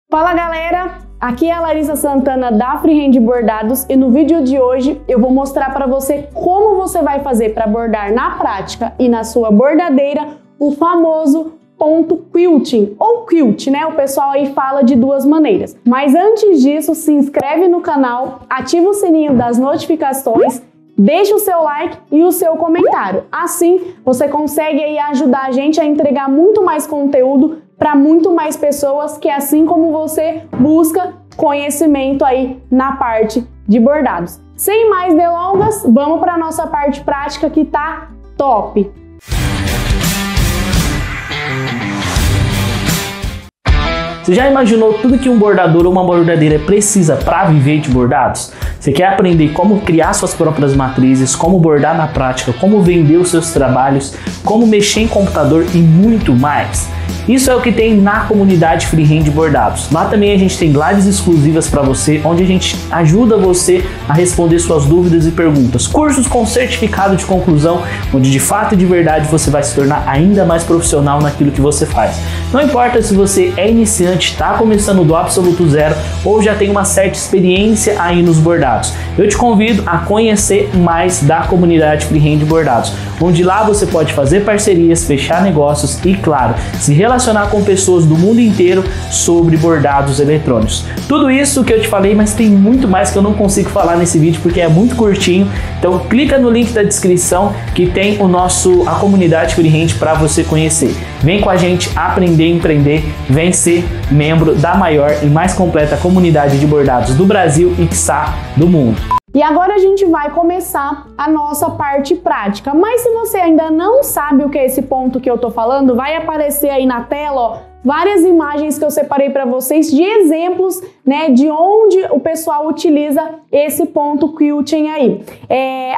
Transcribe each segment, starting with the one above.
Fala galera, aqui é a Larissa Santana da Freehand Bordados e no vídeo de hoje eu vou mostrar para você como você vai fazer para bordar na prática e na sua bordadeira o famoso ponto quilting ou quilt, né? O pessoal aí fala de duas maneiras. Mas antes disso, se inscreve no canal, ativa o sininho das notificações, deixa o seu like e o seu comentário. Assim, você consegue aí ajudar a gente a entregar muito mais conteúdo para muito mais pessoas que, assim como você, busca conhecimento aí na parte de bordados. Sem mais delongas, vamos para a nossa parte prática que tá top! Você já imaginou tudo que um bordador ou uma bordadeira precisa para viver de bordados? Você quer aprender como criar suas próprias matrizes, como bordar na prática, como vender os seus trabalhos, como mexer em computador e muito mais? Isso é o que tem na comunidade Freehand Bordados. Lá também a gente tem lives exclusivas para você, onde a gente ajuda você a responder suas dúvidas e perguntas. Cursos com certificado de conclusão, onde de fato e de verdade você vai se tornar ainda mais profissional naquilo que você faz. Não importa se você é iniciante, está começando do absoluto zero ou já tem uma certa experiência aí nos bordados. Eu te convido a conhecer mais da comunidade Freehand Bordados, onde lá você pode fazer parcerias, fechar negócios e, claro, se relacionar com pessoas do mundo inteiro sobre bordados eletrônicos. Tudo isso que eu te falei, mas tem muito mais que eu não consigo falar nesse vídeo porque é muito curtinho. Então clica no link da descrição que tem a comunidade Freehand para você conhecer. Vem com a gente aprender, empreender, vem ser membro da maior e mais completa comunidade de bordados do Brasil e quiçá do mundo. E agora a gente vai começar a nossa parte prática. Mas se você ainda não sabe o que é esse ponto que eu tô falando, vai aparecer aí na tela, ó, várias imagens que eu separei para vocês de exemplos, né, de onde o pessoal utiliza esse ponto quilting aí.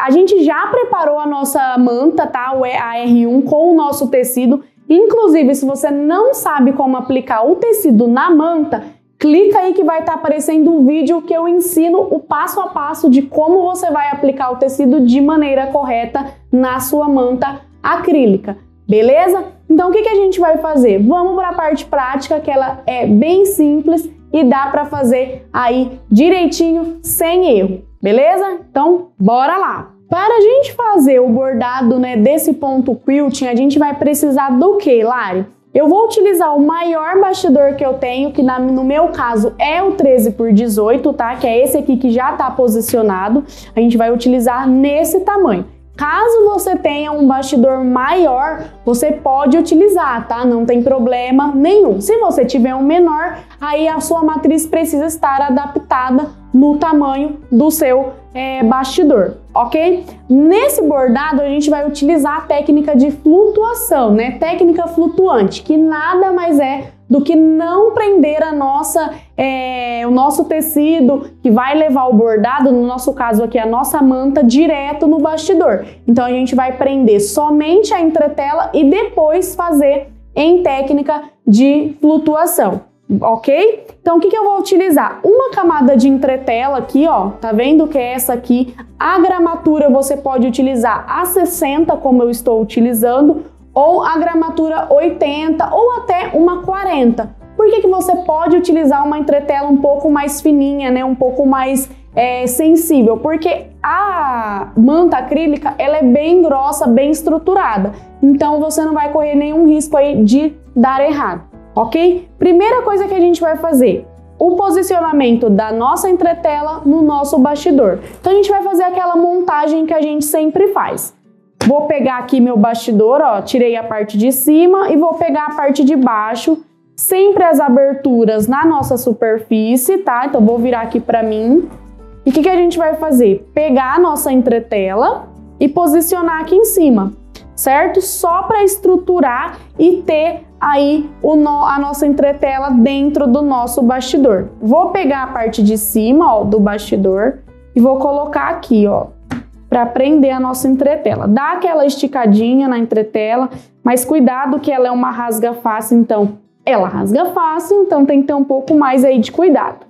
A gente já preparou a nossa manta, tá? A R1 com o nosso tecido. Inclusive, se você não sabe como aplicar o tecido na manta, clica aí que vai estar aparecendo um vídeo que eu ensino o passo a passo de como você vai aplicar o tecido de maneira correta na sua manta acrílica, beleza? Então o que a gente vai fazer? Vamos para a parte prática, que ela é bem simples e dá para fazer aí direitinho, sem erro, beleza? Então bora lá! Para a gente fazer o bordado, né, desse ponto quilting, a gente vai precisar do que, Lari? Eu vou utilizar o maior bastidor que eu tenho, que no meu caso é o 13x18, tá? Que é esse aqui que já está posicionado. A gente vai utilizar nesse tamanho. Caso você tenha um bastidor maior, você pode utilizar, tá? Não tem problema nenhum. Se você tiver um menor, aí a sua matriz precisa estar adaptada no tamanho do seu bastidor, ok? Nesse bordado a gente vai utilizar a técnica de flutuação, né? Técnica flutuante, que nada mais é do que não prender o nosso tecido que vai levar o bordado, no nosso caso aqui a nossa manta, direto no bastidor. Então a gente vai prender somente a entretela e depois fazer em técnica de flutuação. Ok? Então o que eu vou utilizar? Uma camada de entretela aqui, ó, tá vendo que é essa aqui? A gramatura você pode utilizar a 60, como eu estou utilizando, ou a gramatura 80 ou até uma 40. Por que você pode utilizar uma entretela um pouco mais fininha, né? Um pouco mais sensível? Porque a manta acrílica, ela é bem grossa, bem estruturada. Então você não vai correr nenhum risco aí de dar errado. Ok? Primeira coisa que a gente vai fazer, o posicionamento da nossa entretela no nosso bastidor. Então a gente vai fazer aquela montagem que a gente sempre faz. Vou pegar aqui meu bastidor, ó, tirei a parte de cima e vou pegar a parte de baixo, sempre as aberturas na nossa superfície, tá? Então vou virar aqui para mim. E o que a gente vai fazer? Pegar a nossa entretela e posicionar aqui em cima, certo? Só para estruturar e ter aí a nossa entretela dentro do nosso bastidor. Vou pegar a parte de cima, ó, do bastidor e vou colocar aqui, ó, para prender a nossa entretela. Dá aquela esticadinha na entretela, mas cuidado que ela é uma rasga fácil, então ela rasga fácil, então tem que ter um pouco mais aí de cuidado.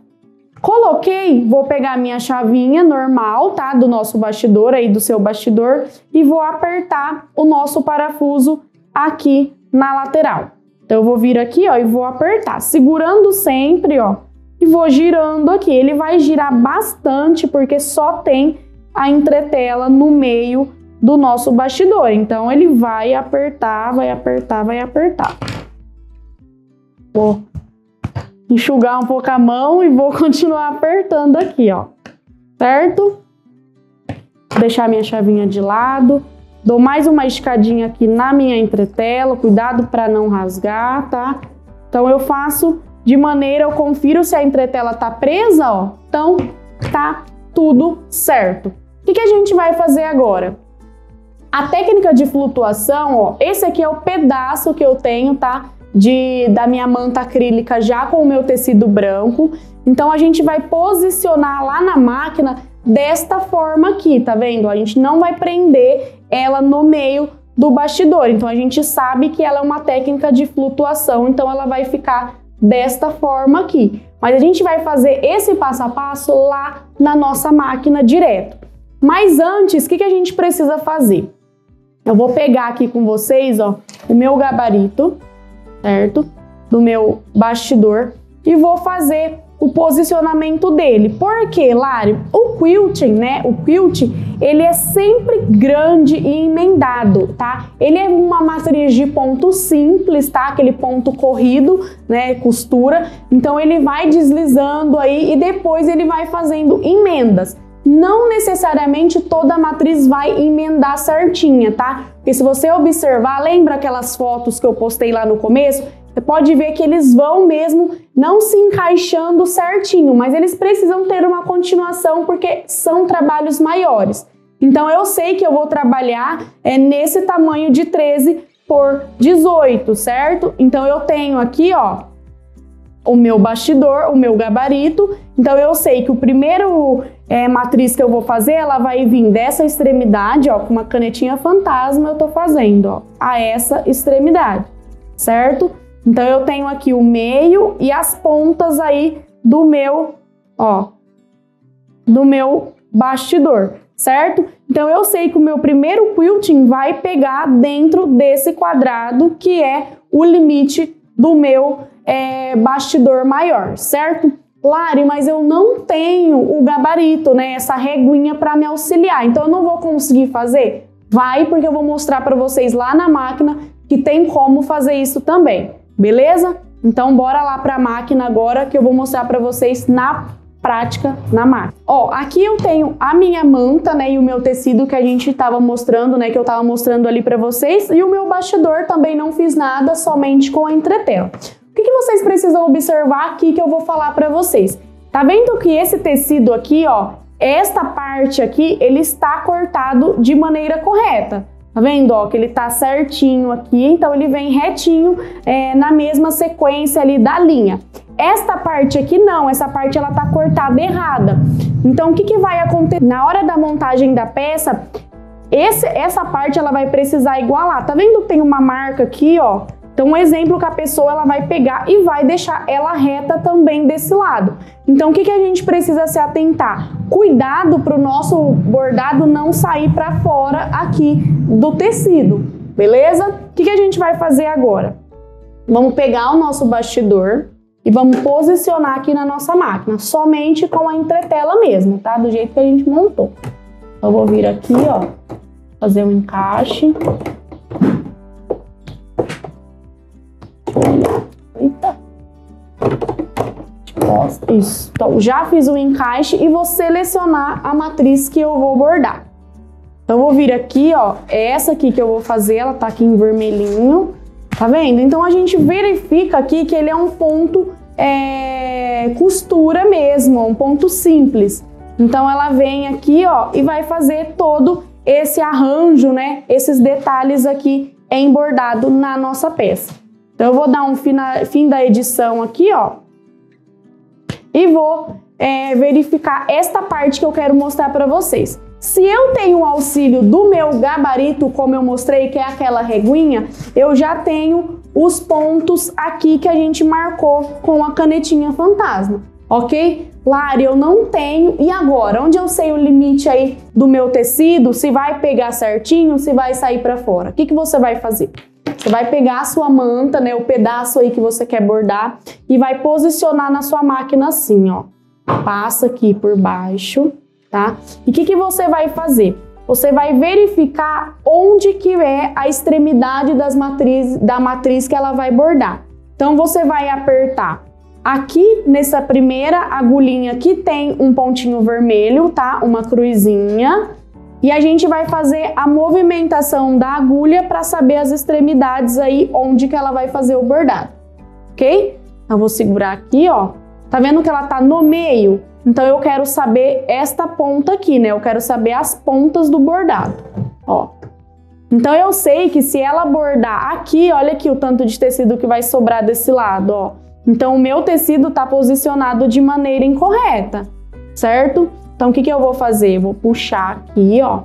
Coloquei, vou pegar a minha chavinha normal, tá? Do nosso bastidor aí, do seu bastidor, e vou apertar o nosso parafuso aqui na lateral. Então eu vou vir aqui, ó, e vou apertar, segurando sempre, ó, e vou girando aqui. Ele vai girar bastante porque só tem a entretela no meio do nosso bastidor. Então ele vai apertar, vai apertar, vai apertar. Vou enxugar um pouco a mão e vou continuar apertando aqui, ó, certo? Vou deixar minha chavinha de lado. Dou mais uma esticadinha aqui na minha entretela, cuidado para não rasgar, tá? Então eu faço de maneira, eu confiro se a entretela tá presa, ó. Então tá tudo certo. O que a gente vai fazer agora? A técnica de flutuação, ó, esse aqui é o pedaço que eu tenho, tá? Da minha manta acrílica já com o meu tecido branco. Então a gente vai posicionar lá na máquina desta forma aqui, tá vendo? A gente não vai prender ela no meio do bastidor. Então a gente sabe que ela é uma técnica de flutuação, então ela vai ficar desta forma aqui. Mas a gente vai fazer esse passo a passo lá na nossa máquina direto. Mas antes, o que a gente precisa fazer? Eu vou pegar aqui com vocês, ó, o meu gabarito, certo? Do meu bastidor e vou fazer o posicionamento dele. Por quê, Lari? O quilting, né? O quilt, ele é sempre grande e emendado, tá? Ele é uma matriz de ponto simples, tá? Aquele ponto corrido, né? Costura. Então ele vai deslizando aí e depois ele vai fazendo emendas. Não necessariamente toda a matriz vai emendar certinha, tá? Porque se você observar, lembra aquelas fotos que eu postei lá no começo? Você pode ver que eles vão mesmo não se encaixando certinho, mas eles precisam ter uma continuação porque são trabalhos maiores. Então eu sei que eu vou trabalhar nesse tamanho de 13 por 18, certo? Então eu tenho aqui, ó, o meu bastidor, o meu gabarito. Então eu sei que o primeiro matriz que eu vou fazer, ela vai vir dessa extremidade, ó, com uma canetinha fantasma eu tô fazendo, ó, a essa extremidade, certo? Então eu tenho aqui o meio e as pontas aí do meu, ó, do meu bastidor, certo? Então eu sei que o meu primeiro quilting vai pegar dentro desse quadrado que é o limite do meu bastidor maior, certo? Lari, mas eu não tenho o gabarito, né? Essa reguinha para me auxiliar, então eu não vou conseguir fazer? Vai, porque eu vou mostrar para vocês lá na máquina que tem como fazer isso também, beleza? Então bora lá para a máquina agora que eu vou mostrar para vocês na prática na máquina. Ó, aqui eu tenho a minha manta, né, e o meu tecido que a gente estava mostrando, né, que eu estava mostrando ali para vocês, e o meu bastidor também não fiz nada, somente com a entretela. O que vocês precisam observar aqui que eu vou falar para vocês? Tá vendo que esse tecido aqui, ó, esta parte aqui, ele está cortado de maneira correta. Tá vendo, ó, que ele tá certinho aqui, então ele vem retinho na mesma sequência ali da linha. Esta parte aqui não, essa parte ela tá cortada errada. Então o que vai acontecer? Na hora da montagem da peça, essa parte ela vai precisar igualar. Tá vendo que tem uma marca aqui, ó? Então um exemplo que a pessoa ela vai pegar e vai deixar ela reta também desse lado. Então o que a gente precisa se atentar? Cuidado para o nosso bordado não sair para fora aqui do tecido, beleza? O que a gente vai fazer agora? Vamos pegar o nosso bastidor e vamos posicionar aqui na nossa máquina, somente com a entretela mesmo, tá? Do jeito que a gente montou. Eu vou vir aqui, ó, fazer um encaixe. Eita. Isso. Então, já fiz o encaixe e vou selecionar a matriz que eu vou bordar. Então, eu vou vir aqui, ó, essa aqui que eu vou fazer, ela tá aqui em vermelhinho, tá vendo? Então, a gente verifica aqui que ele é um ponto costura mesmo, um ponto simples. Então, ela vem aqui, ó, e vai fazer todo esse arranjo, né? Esses detalhes aqui em bordado na nossa peça. Então, eu vou dar um fim da edição aqui, ó, e vou verificar esta parte que eu quero mostrar para vocês. Se eu tenho o auxílio do meu gabarito, como eu mostrei, que é aquela reguinha, eu já tenho os pontos aqui que a gente marcou com a canetinha fantasma, ok? Lari, eu não tenho. E agora? Onde eu sei o limite aí do meu tecido? Se vai pegar certinho, se vai sair para fora? O que você vai fazer? Você vai pegar a sua manta, né, o pedaço aí que você quer bordar e vai posicionar na sua máquina assim, ó. Passa aqui por baixo, tá? E o que você vai fazer? Você vai verificar onde que é a extremidade da matriz que ela vai bordar. Então, você vai apertar aqui nessa primeira agulhinha que tem um pontinho vermelho, tá? Uma cruzinha. E a gente vai fazer a movimentação da agulha para saber as extremidades aí, onde que ela vai fazer o bordado, ok? Então, eu vou segurar aqui, ó. Tá vendo que ela tá no meio? Então, eu quero saber esta ponta aqui, né? Eu quero saber as pontas do bordado, ó. Então, eu sei que se ela bordar aqui, olha aqui o tanto de tecido que vai sobrar desse lado, ó. Então, o meu tecido tá posicionado de maneira incorreta, certo? Então, o que eu vou fazer? Eu vou puxar aqui, ó.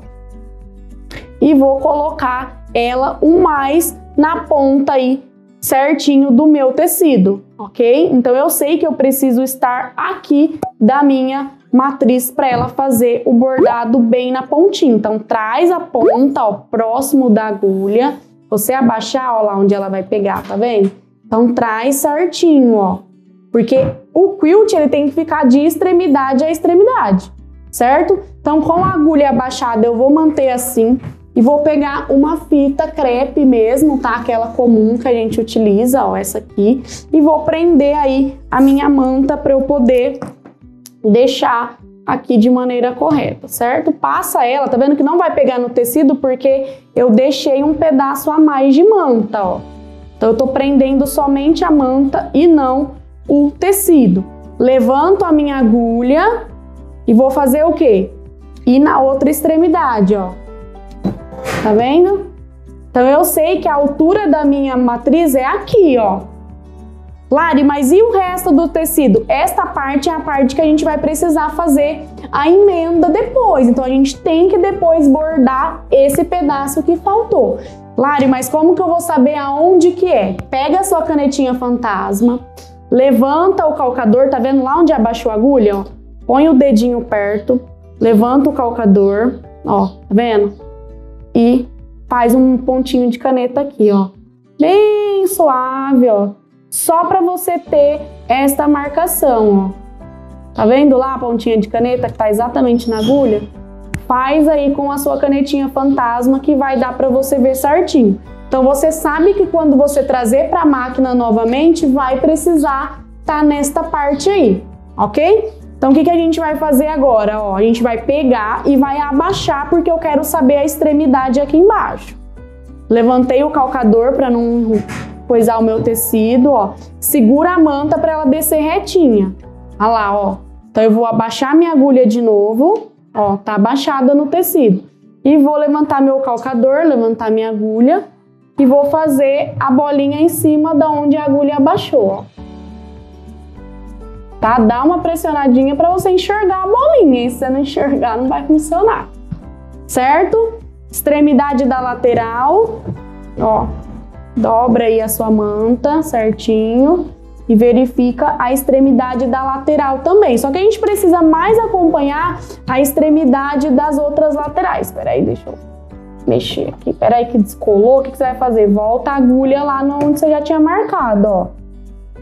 E vou colocar ela o mais na ponta aí, certinho do meu tecido, ok? Então, eu sei que eu preciso estar aqui da minha matriz para ela fazer o bordado bem na pontinha. Então, traz a ponta, ó, próximo da agulha. Você abaixar, ó, lá onde ela vai pegar, tá vendo? Então, traz certinho, ó. Porque o quilt, ele tem que ficar de extremidade a extremidade, certo? Então, com a agulha abaixada, eu vou manter assim. E vou pegar uma fita crepe mesmo, tá? Aquela comum que a gente utiliza, ó, essa aqui. E vou prender aí a minha manta para eu poder deixar aqui de maneira correta, certo? Passa ela, tá vendo que não vai pegar no tecido porque eu deixei um pedaço a mais de manta, ó. Então, eu tô prendendo somente a manta e não o tecido. Levanto a minha agulha e vou fazer o quê? Ir na outra extremidade, ó. Tá vendo? Então, eu sei que a altura da minha matriz é aqui, ó. Lari, mas e o resto do tecido? Esta parte é a parte que a gente vai precisar fazer a emenda depois. Então, a gente tem que depois bordar esse pedaço que faltou. Lari, mas como que eu vou saber aonde que é? Pega a sua canetinha fantasma, levanta o calcador, tá vendo lá onde abaixou a agulha, ó? Põe o dedinho perto, levanta o calcador, ó, tá vendo? E faz um pontinho de caneta aqui, ó. Bem suave, ó. Só para você ter esta marcação, ó. Tá vendo lá a pontinha de caneta que tá exatamente na agulha? Faz aí com a sua canetinha fantasma que vai dar para você ver certinho. Então, você sabe que quando você trazer para a máquina novamente, vai precisar tá nesta parte aí, ok? Então, o que a gente vai fazer agora? Ó, a gente vai pegar e vai abaixar porque eu quero saber a extremidade aqui embaixo. Levantei o calcador para não coisar o meu tecido, ó. Segura a manta para ela descer retinha. Olha lá, ó. Então, eu vou abaixar minha agulha de novo, ó, tá abaixada no tecido. E vou levantar meu calcador, levantar minha agulha e vou fazer a bolinha em cima da onde a agulha abaixou, ó. Tá? Dá uma pressionadinha para você enxergar a bolinha, e se você não enxergar, não vai funcionar, certo? Extremidade da lateral, ó, dobra aí a sua manta certinho e verifica a extremidade da lateral também. Só que a gente precisa mais acompanhar a extremidade das outras laterais. Espera aí, deixa eu mexer aqui. Espera aí que descolou. O que você vai fazer? Volta a agulha lá onde você já tinha marcado, ó. Tá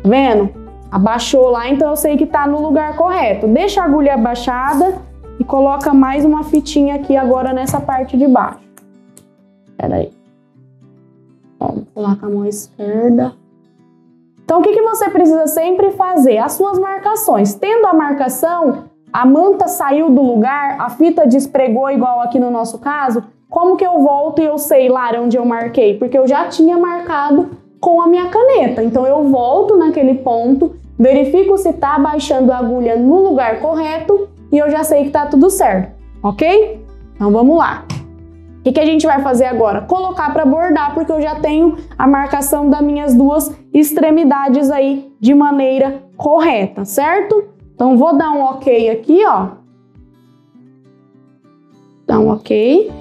vendo? Abaixou lá, então eu sei que tá no lugar correto. Deixa a agulha abaixada e coloca mais uma fitinha aqui agora nessa parte de baixo. Espera aí. Ó, vou colar com a mão esquerda. Então, o que você precisa sempre fazer? As suas marcações. Tendo a marcação, a manta saiu do lugar, a fita despregou igual aqui no nosso caso, como que eu volto e eu sei lá onde eu marquei? Porque eu já tinha marcado com a minha caneta. Então, eu volto naquele ponto, verifico se tá abaixando a agulha no lugar correto e eu já sei que tá tudo certo, ok? Então, vamos lá. O que a gente vai fazer agora? Colocar para bordar, porque eu já tenho a marcação das minhas duas extremidades aí de maneira correta, certo? Então, vou dar um ok aqui, ó. Dá um ok.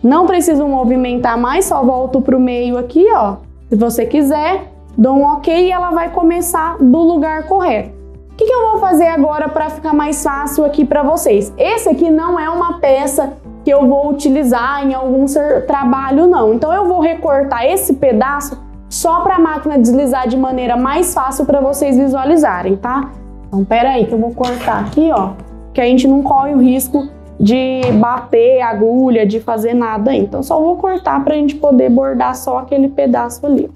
Não preciso movimentar mais, só volto pro meio aqui, ó. Se você quiser, dou um ok e ela vai começar do lugar correto. O que eu vou fazer agora para ficar mais fácil aqui para vocês? Esse aqui não é uma peça que eu vou utilizar em algum trabalho, não. Então eu vou recortar esse pedaço só para a máquina deslizar de maneira mais fácil para vocês visualizarem, tá? Então pera aí que eu vou cortar aqui, ó, que a gente não corre o risco de bater a agulha, de fazer nada aí. Então só vou cortar para a gente poder bordar só aquele pedaço ali.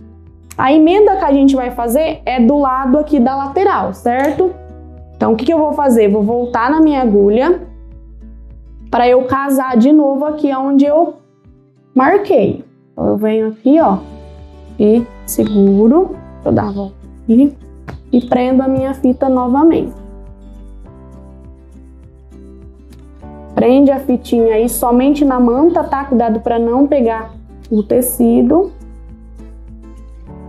A emenda que a gente vai fazer é do lado aqui da lateral, certo? Então o que eu vou fazer? Vou voltar na minha agulha para eu casar de novo aqui onde eu marquei. Então eu venho aqui, ó, e seguro, deixa eu dar a volta aqui, e prendo a minha fita novamente. Prende a fitinha aí somente na manta, tá? Cuidado para não pegar o tecido.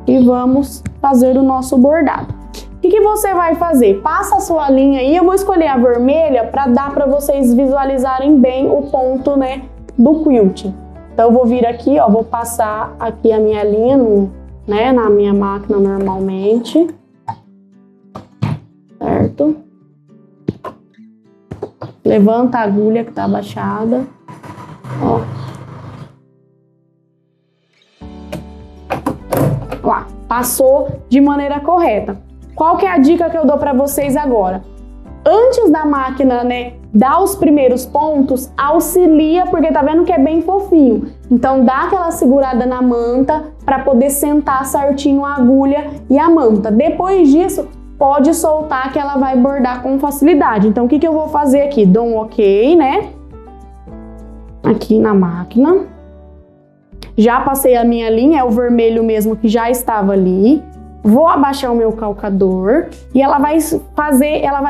E vamos fazer o nosso bordado. O que você vai fazer? Passa a sua linha aí, eu vou escolher a vermelha para dar para vocês visualizarem bem o ponto, né, do quilting. Então eu vou vir aqui, ó, vou passar aqui a minha linha na minha máquina normalmente, certo? Levanta a agulha que tá abaixada, ó. Lá, passou de maneira correta. Qual que é a dica que eu dou para vocês agora? Antes da máquina, né, dar os primeiros pontos, auxilia, porque tá vendo que é bem fofinho. Então dá aquela segurada na manta para poder sentar certinho a agulha e a manta. Depois disso, pode soltar que ela vai bordar com facilidade. Então o que eu vou fazer aqui? Dou um ok, né? Aqui na máquina. Já passei a minha linha, é o vermelho mesmo que já estava ali. Vou abaixar o meu calcador e ela vai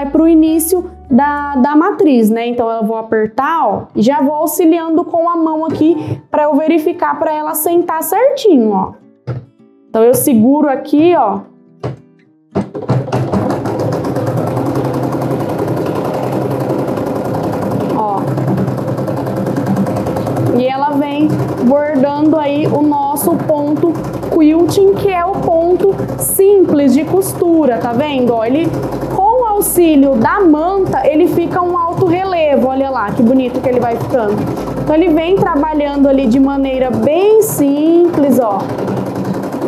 para o início da matriz, né? Então eu vou apertar, ó, e já vou auxiliando com a mão aqui para eu verificar para ela sentar certinho, ó. Então eu seguro aqui, ó. Ó. E ela vem bordando aí o nosso ponto quilting, que é o ponto simples de costura, tá vendo? Ó, ele, com o auxílio da manta, ele fica um alto relevo, olha lá que bonito que ele vai ficando. Então ele vem trabalhando ali de maneira bem simples, ó.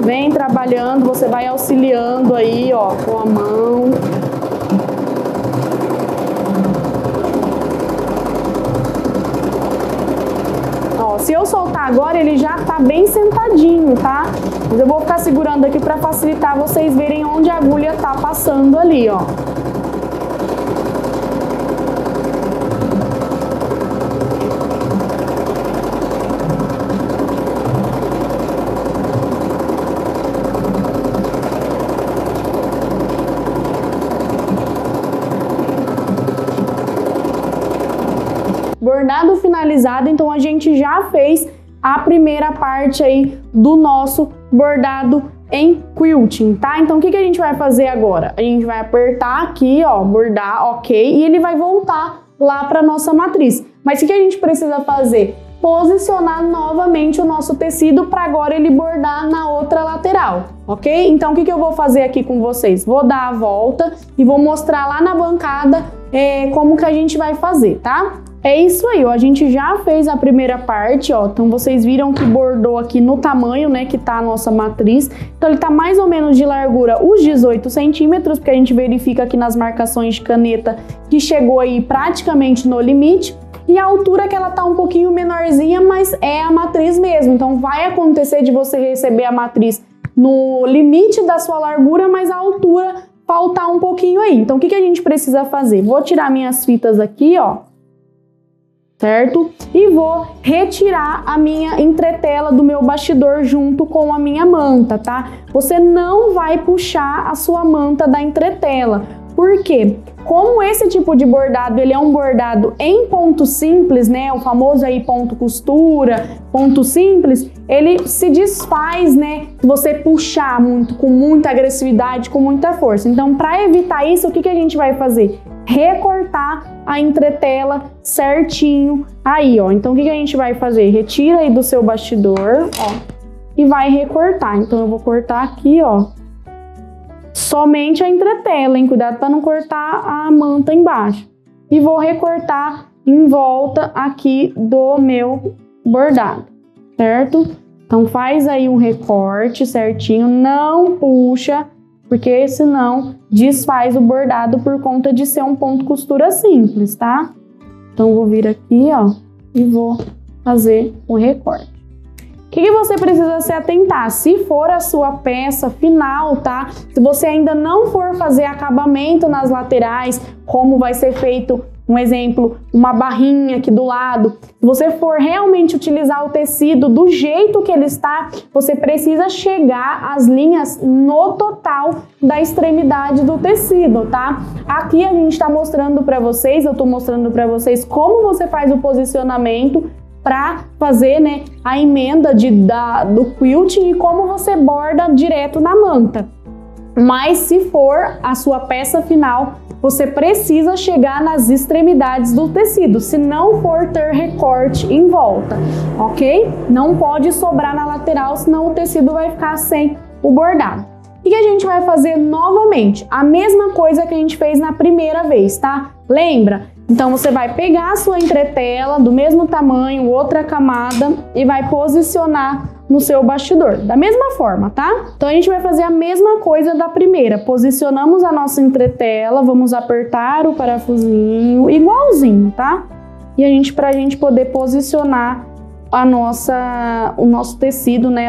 Vem trabalhando, você vai auxiliando aí, ó, com a mão. Ó, se eu soltar agora, ele já tá bem sentadinho, tá? Mas eu vou ficar segurando aqui para facilitar vocês verem onde a agulha tá passando ali, ó. Bordado finalizado, então a gente já fez a primeira parte aí do nosso bordado em quilting, tá? Então o que a gente vai fazer agora? A gente vai apertar aqui, ó, bordar, ok, e ele vai voltar lá para nossa matriz. Mas o que a gente precisa fazer? Posicionar novamente o nosso tecido para agora ele bordar na outra lateral, ok? Então o que eu vou fazer aqui com vocês? Vou dar a volta e vou mostrar lá na bancada como que a gente vai fazer, tá? É isso aí, ó, a gente já fez a primeira parte, ó, então vocês viram que bordou aqui no tamanho, né, que tá a nossa matriz. Então ele tá mais ou menos de largura os 18 centímetros, porque a gente verifica aqui nas marcações de caneta que chegou aí praticamente no limite. E a altura que ela tá um pouquinho menorzinha, mas é a matriz mesmo, então vai acontecer de você receber a matriz no limite da sua largura, mas a altura faltar um pouquinho aí. Então o que a gente precisa fazer? Vou tirar minhas fitas aqui, ó. Certo? E vou retirar a minha entretela do meu bastidor junto com a minha manta, tá? Você não vai puxar a sua manta da entretela. Por quê? Como esse tipo de bordado, ele é um bordado em ponto simples, né? O famoso aí ponto costura, ponto simples, ele se desfaz, né? Se você puxar muito, com muita agressividade, com muita força. Então, para evitar isso, o que a gente vai fazer? Recortar a entretela certinho aí, ó. Então, o que a gente vai fazer? Retira aí do seu bastidor, ó, e vai recortar. Então, eu vou cortar aqui, ó, somente a entretela, hein? Cuidado para não cortar a manta embaixo. E vou recortar em volta aqui do meu bordado, certo? Então faz aí um recorte certinho, não puxa, porque senão desfaz o bordado por conta de ser um ponto costura simples, tá? Então vou vir aqui, ó, e vou fazer o recorte. O que você precisa se atentar? Se for a sua peça final, tá? Se você ainda não for fazer acabamento nas laterais, como vai ser feito, um exemplo, uma barrinha aqui do lado, se você for realmente utilizar o tecido do jeito que ele está, você precisa chegar às linhas no total da extremidade do tecido, tá? Aqui a gente tá mostrando para vocês, eu tô mostrando para vocês como você faz o posicionamento para fazer, né, a emenda do quilting e como você borda direto na manta. Mas se for a sua peça final, você precisa chegar nas extremidades do tecido, se não for ter recorte em volta, ok? Não pode sobrar na lateral, senão o tecido vai ficar sem o bordado. O que a gente vai fazer novamente? A mesma coisa que a gente fez na primeira vez, tá? Lembra? Então você vai pegar a sua entretela do mesmo tamanho, outra camada, e vai posicionar no seu bastidor, da mesma forma, tá? Então a gente vai fazer a mesma coisa da primeira. Posicionamos a nossa entretela, vamos apertar o parafusinho, igualzinho, tá? E pra gente poder posicionar o nosso tecido, né?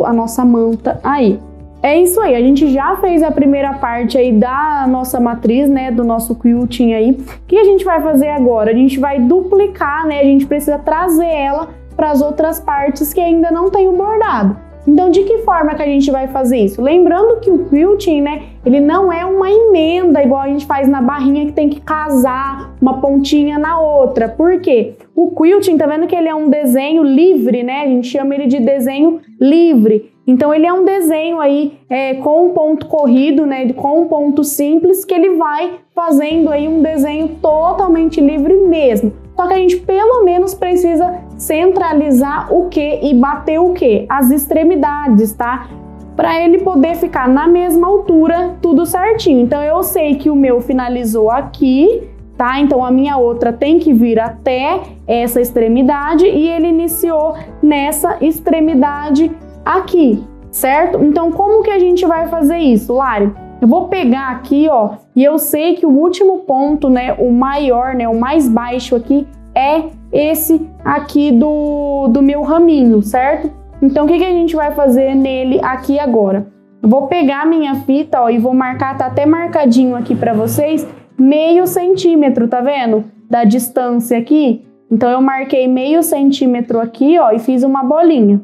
A nossa manta aí. É isso aí, a gente já fez a primeira parte aí da nossa matriz, né, do nosso quilting aí. O que a gente vai fazer agora? A gente vai duplicar, né, a gente precisa trazer ela para as outras partes que ainda não tem o bordado. Então, de que forma que a gente vai fazer isso? Lembrando que o quilting, né, ele não é uma emenda igual a gente faz na barrinha que tem que casar uma pontinha na outra. Por quê? O quilting, tá vendo que ele é um desenho livre, né? A gente chama ele de desenho livre. Então ele é um desenho aí com um ponto corrido, né, com um ponto simples, que ele vai fazendo aí um desenho totalmente livre mesmo. Só que a gente pelo menos precisa centralizar o que e bater o que? As extremidades, tá? Para ele poder ficar na mesma altura, tudo certinho. Então eu sei que o meu finalizou aqui, tá? Então a minha outra tem que vir até essa extremidade e ele iniciou nessa extremidade aqui, certo? Então como que a gente vai fazer isso, Lari? Eu vou pegar aqui, ó, e eu sei que o último ponto, né, o maior, né, o mais baixo aqui é esse aqui do meu raminho, certo? Então o que a gente vai fazer nele aqui agora? Eu vou pegar a minha fita, ó, e vou marcar, tá até marcadinho aqui para vocês, meio centímetro, tá vendo? Da distância aqui. Então eu marquei meio centímetro aqui, ó, e fiz uma bolinha.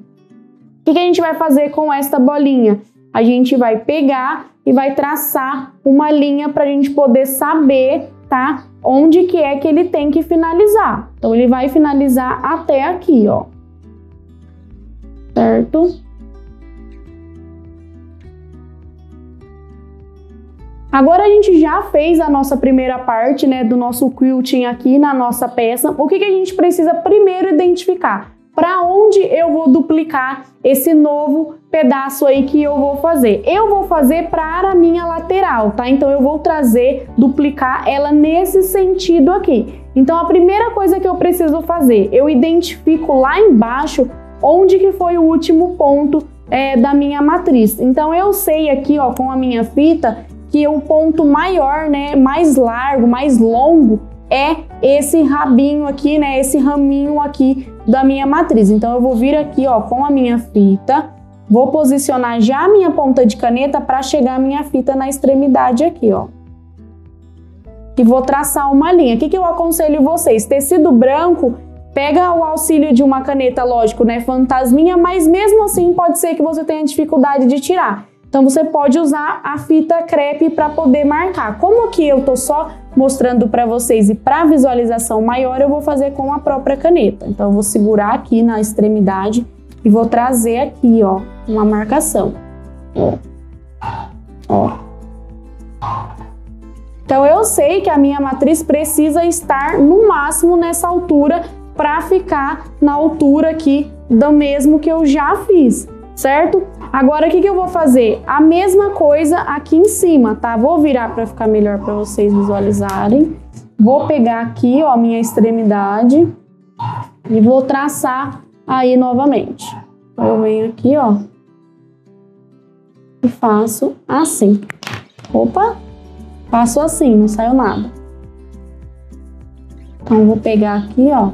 O que a gente vai fazer com esta bolinha? A gente vai pegar e vai traçar uma linha para a gente poder saber, tá? Onde que é que ele tem que finalizar. Então ele vai finalizar até aqui, ó. Certo? Agora a gente já fez a nossa primeira parte, né, do nosso quilting aqui na nossa peça. O que a gente precisa primeiro identificar? Para onde eu vou duplicar esse novo pedaço aí que eu vou fazer? Eu vou fazer para a minha lateral, tá? Então eu vou duplicar ela nesse sentido aqui. Então a primeira coisa que eu preciso fazer, eu identifico lá embaixo onde que foi o último ponto da minha matriz. Então eu sei aqui, ó, com a minha fita, que o ponto maior, né, mais largo, mais longo, é esse rabinho aqui, né, esse raminho aqui da minha matriz. Então eu vou vir aqui, ó, com a minha fita, vou posicionar já a minha ponta de caneta para chegar a minha fita na extremidade aqui, ó. E vou traçar uma linha. O que eu aconselho vocês? Tecido branco, pega o auxílio de uma caneta, lógico, né, fantasminha, mas mesmo assim pode ser que você tenha dificuldade de tirar. Então você pode usar a fita crepe para poder marcar. Como aqui eu tô só mostrando para vocês e para visualização maior, eu vou fazer com a própria caneta. Então eu vou segurar aqui na extremidade e vou trazer aqui, ó, uma marcação. Ó. Ó. Então eu sei que a minha matriz precisa estar no máximo nessa altura para ficar na altura aqui do mesmo que eu já fiz. certo? Agora, o que eu vou fazer? A mesma coisa aqui em cima, tá? Vou virar para ficar melhor para vocês visualizarem. Vou pegar aqui, ó, minha extremidade e vou traçar aí novamente. Eu venho aqui, ó, e faço assim. Opa! Faço assim, não saiu nada. Então, vou pegar aqui, ó,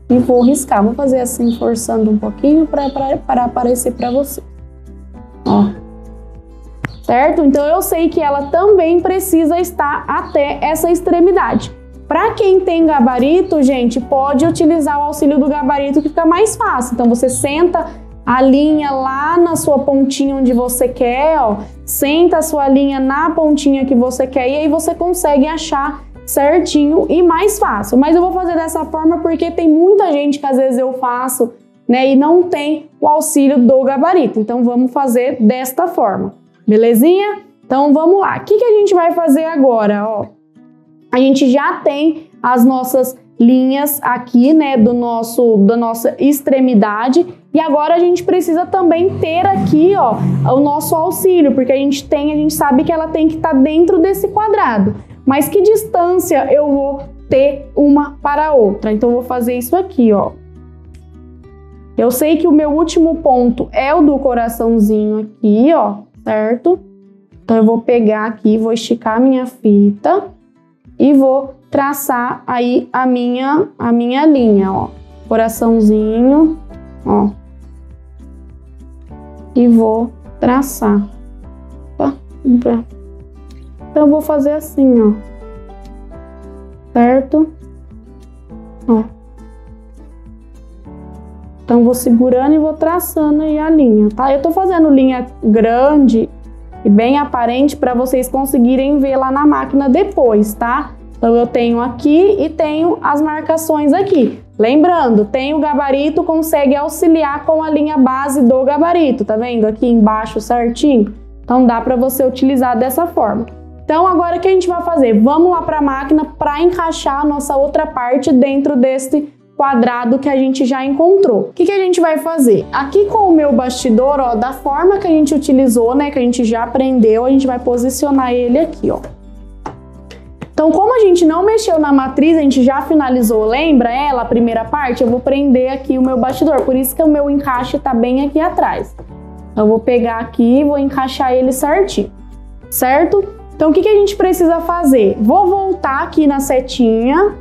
e vou riscar. Vou fazer assim, forçando um pouquinho para aparecer para você. Ó. Certo? Então, eu sei que ela também precisa estar até essa extremidade. Para quem tem gabarito, gente, pode utilizar o auxílio do gabarito que fica mais fácil. Então, você senta a linha lá na sua pontinha onde você quer, ó. Senta a sua linha na pontinha que você quer e aí você consegue achar certinho e mais fácil. Mas eu vou fazer dessa forma porque tem muita gente que às vezes eu faço, né, e não tem o auxílio do gabarito. Então vamos fazer desta forma, belezinha? Então vamos lá. O que a gente vai fazer agora, ó? A gente já tem as nossas linhas aqui, né, da nossa extremidade, e agora a gente precisa também ter aqui, ó, o nosso auxílio, porque a gente sabe que ela tem que estar dentro desse quadrado. Mas que distância eu vou ter uma para a outra? Então, eu vou fazer isso aqui, ó. Eu sei que o meu último ponto é o do coraçãozinho aqui, ó, certo? Então, eu vou pegar aqui, vou esticar a minha fita e vou traçar aí a minha linha, ó. Coraçãozinho, ó. E vou traçar. Opa, então, eu vou fazer assim, ó, certo? Ó. Então, vou segurando e vou traçando aí a linha, tá? Eu tô fazendo linha grande e bem aparente para vocês conseguirem ver lá na máquina depois, tá? Então, eu tenho aqui e tenho as marcações aqui. Lembrando, tem o gabarito, consegue auxiliar com a linha base do gabarito, tá vendo? Aqui embaixo certinho. Então, dá para você utilizar dessa forma. Então, agora o que a gente vai fazer? Vamos lá para a máquina para encaixar a nossa outra parte dentro desse quadrado que a gente já encontrou. O que a gente vai fazer? Aqui com o meu bastidor, ó, da forma que a gente utilizou, né, que a gente já aprendeu, a gente vai posicionar ele aqui, ó. Então, como a gente não mexeu na matriz, a gente já finalizou, lembra ela, a primeira parte? Eu vou prender aqui o meu bastidor, por isso que o meu encaixe tá bem aqui atrás. Eu vou pegar aqui e vou encaixar ele certinho, certo? Então, o que a gente precisa fazer? Vou voltar aqui na setinha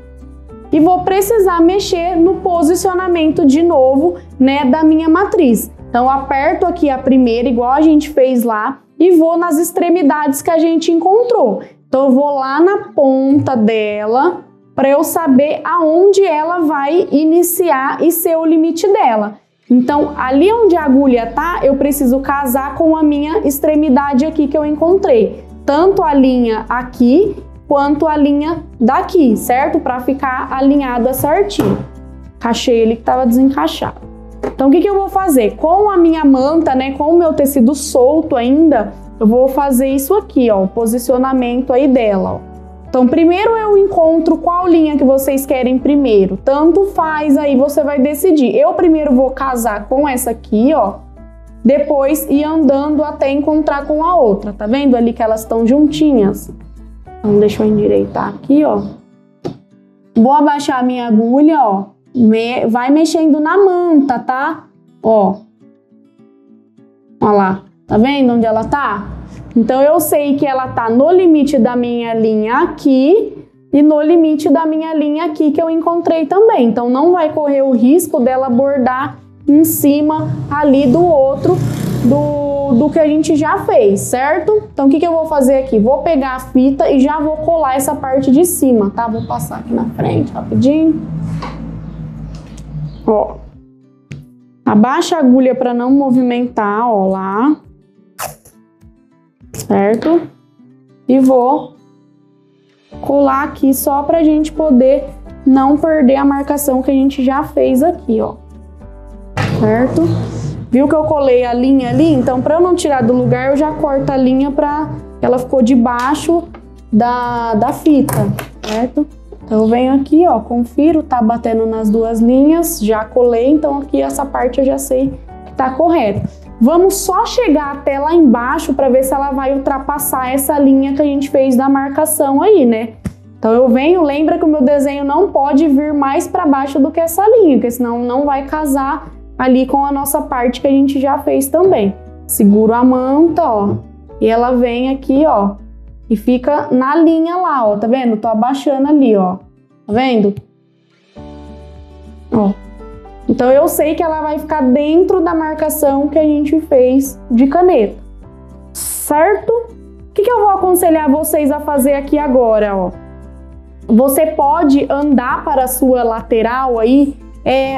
e vou precisar mexer no posicionamento de novo, né, da minha matriz. Então, aperto aqui a primeira, igual a gente fez lá, e vou nas extremidades que a gente encontrou. Então, eu vou lá na ponta dela para eu saber aonde ela vai iniciar e ser o limite dela. Então, ali onde a agulha tá, eu preciso casar com a minha extremidade aqui que eu encontrei. Tanto a linha aqui, quanto a linha daqui, certo? Para ficar alinhada certinho. Encaixei ele que estava desencaixado. Então, o que eu vou fazer? Com a minha manta, né, com o meu tecido solto ainda, eu vou fazer isso aqui, ó, o posicionamento aí dela, ó. Então, primeiro eu encontro qual linha que vocês querem primeiro. Tanto faz, aí você vai decidir. Eu primeiro vou casar com essa aqui, ó. Depois ir andando até encontrar com a outra, tá vendo ali que elas estão juntinhas? Então, deixa eu endireitar aqui, ó. Vou abaixar a minha agulha, ó. Vai mexendo na manta, tá? Ó. Ó lá. Tá vendo onde ela tá? Então, eu sei que ela tá no limite da minha linha aqui e no limite da minha linha aqui que eu encontrei também. Então, não vai correr o risco dela bordar em cima ali do outro, do que a gente já fez, certo? Então, o que eu vou fazer aqui? Vou pegar a fita e já vou colar essa parte de cima, tá? Vou passar aqui na frente rapidinho. Ó. Abaixa a agulha para não movimentar, ó lá. Certo? E vou colar aqui só pra gente poder não perder a marcação que a gente já fez aqui, ó. Certo? Viu que eu colei a linha ali? Então, para eu não tirar do lugar, eu já corto a linha para ela ficou debaixo da fita, certo? Então eu venho aqui, ó, confiro, tá batendo nas duas linhas, já colei, então aqui essa parte eu já sei que tá correto. Vamos só chegar até lá embaixo para ver se ela vai ultrapassar essa linha que a gente fez da marcação aí, né? Então eu venho, lembra que o meu desenho não pode vir mais para baixo do que essa linha, porque senão não vai casar ali com a nossa parte que a gente já fez também. Seguro a manta, ó, e ela vem aqui, ó, e fica na linha lá, ó, tá vendo? Tô abaixando ali, ó, tá vendo? Ó. Então eu sei que ela vai ficar dentro da marcação que a gente fez de caneta, certo? O que eu vou aconselhar vocês a fazer aqui agora, ó? Você pode andar para a sua lateral aí,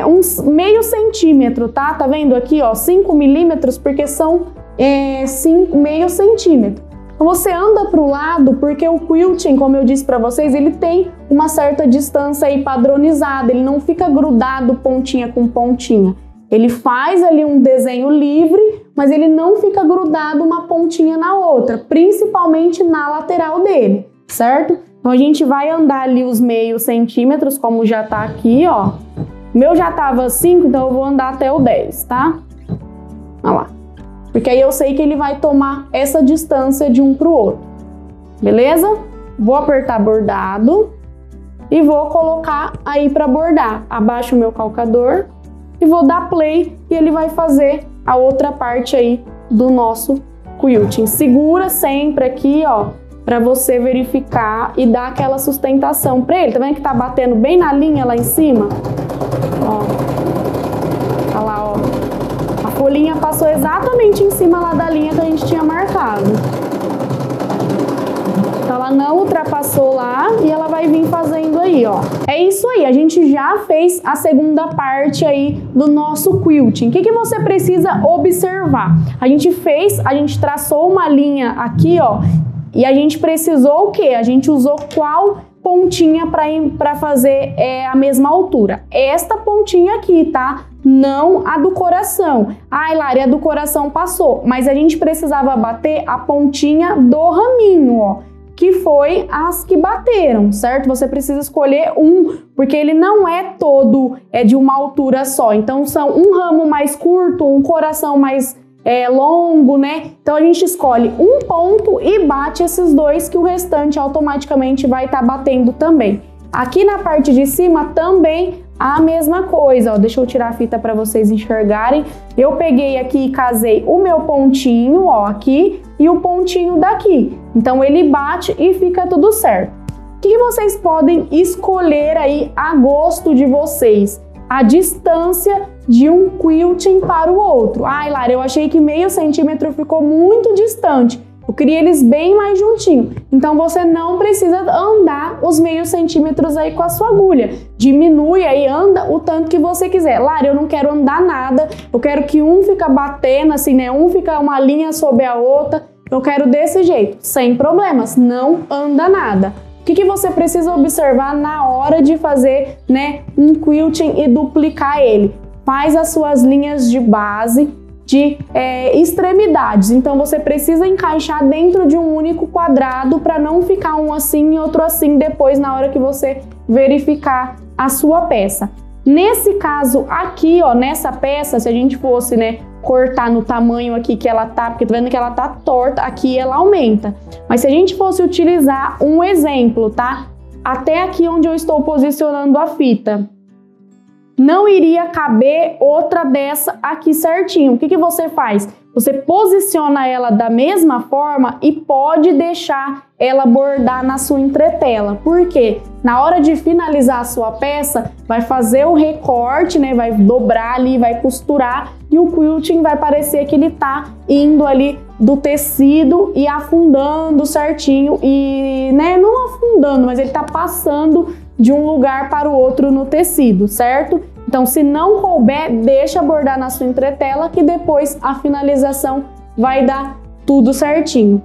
uns meio centímetro, tá? Tá vendo aqui, ó, 5 milímetros, porque são meio centímetro. Então você anda para o lado, porque o quilting, como eu disse para vocês, ele tem uma certa distância aí padronizada, ele não fica grudado pontinha com pontinha. Ele faz ali um desenho livre, mas ele não fica grudado uma pontinha na outra, principalmente na lateral dele, certo? Então a gente vai andar ali os meio centímetros, como já tá aqui, ó. O meu já tava 5, então eu vou andar até o 10, tá? Olha lá. Porque aí eu sei que ele vai tomar essa distância de um pro outro. Beleza? Vou apertar bordado e vou colocar aí para bordar. Abaixo o meu calcador e vou dar play e ele vai fazer a outra parte aí do nosso quilting. Segura sempre aqui, ó, para você verificar e dar aquela sustentação para ele. Tá vendo que tá batendo bem na linha lá em cima? Ó. Olha lá, ó. A folhinha passou exatamente em cima lá da linha que a gente tinha marcado. Então ela não ultrapassou lá e ela vai vir fazendo aí, ó. É isso aí, a gente já fez a segunda parte aí do nosso quilting. O que você precisa observar? A gente traçou uma linha aqui, ó, e a gente precisou o quê? A gente usou qual pontinha para fazer a mesma altura? Esta pontinha aqui, tá? Não a do coração. Ai, Lari, a do coração passou, mas a gente precisava bater a pontinha do raminho, ó, que foi as que bateram, certo? Você precisa escolher um, porque ele não é todo de uma altura só. Então são um ramo mais curto, um coração mais longo, né? Então a gente escolhe um ponto e bate esses dois, que o restante automaticamente vai estar batendo também. Aqui na parte de cima também a mesma coisa, ó. Deixa eu tirar a fita para vocês enxergarem. Eu peguei aqui e casei o meu pontinho, ó, aqui, e o pontinho daqui. Então ele bate e fica tudo certo. O que vocês podem escolher aí a gosto de vocês? A distância de um quilting para o outro. Ai, Lara, eu achei que meio centímetro ficou muito distante. Eu queria eles bem mais juntinho. Então você não precisa andar os meio centímetros aí com a sua agulha. Diminui aí, anda o tanto que você quiser. Lara, eu não quero andar nada. Eu quero que um fica batendo assim, né? Um fica uma linha sobre a outra. Eu quero desse jeito, sem problemas. Não anda nada. O que você precisa observar na hora de fazer, né, um quilting e duplicar ele? Faz as suas linhas de base de extremidades. Então você precisa encaixar dentro de um único quadrado para não ficar um assim e outro assim depois na hora que você verificar a sua peça. Nesse caso aqui, ó, nessa peça, se a gente fosse, né, cortar no tamanho aqui que ela tá, porque tá vendo que ela tá torta, aqui ela aumenta. Mas se a gente fosse utilizar um exemplo, tá? Até aqui onde eu estou posicionando a fita, não iria caber outra dessa aqui certinho. O que você faz? Você posiciona ela da mesma forma e pode deixar ela bordar na sua entretela. Por quê? Na hora de finalizar a sua peça, vai fazer o recorte, né? Vai dobrar ali, vai costurar e o quilting vai parecer que ele tá indo ali do tecido e afundando certinho e, né, não afundando, mas ele tá passando de um lugar para o outro no tecido, certo? Então, se não couber, deixa bordar na sua entretela que depois a finalização vai dar tudo certinho.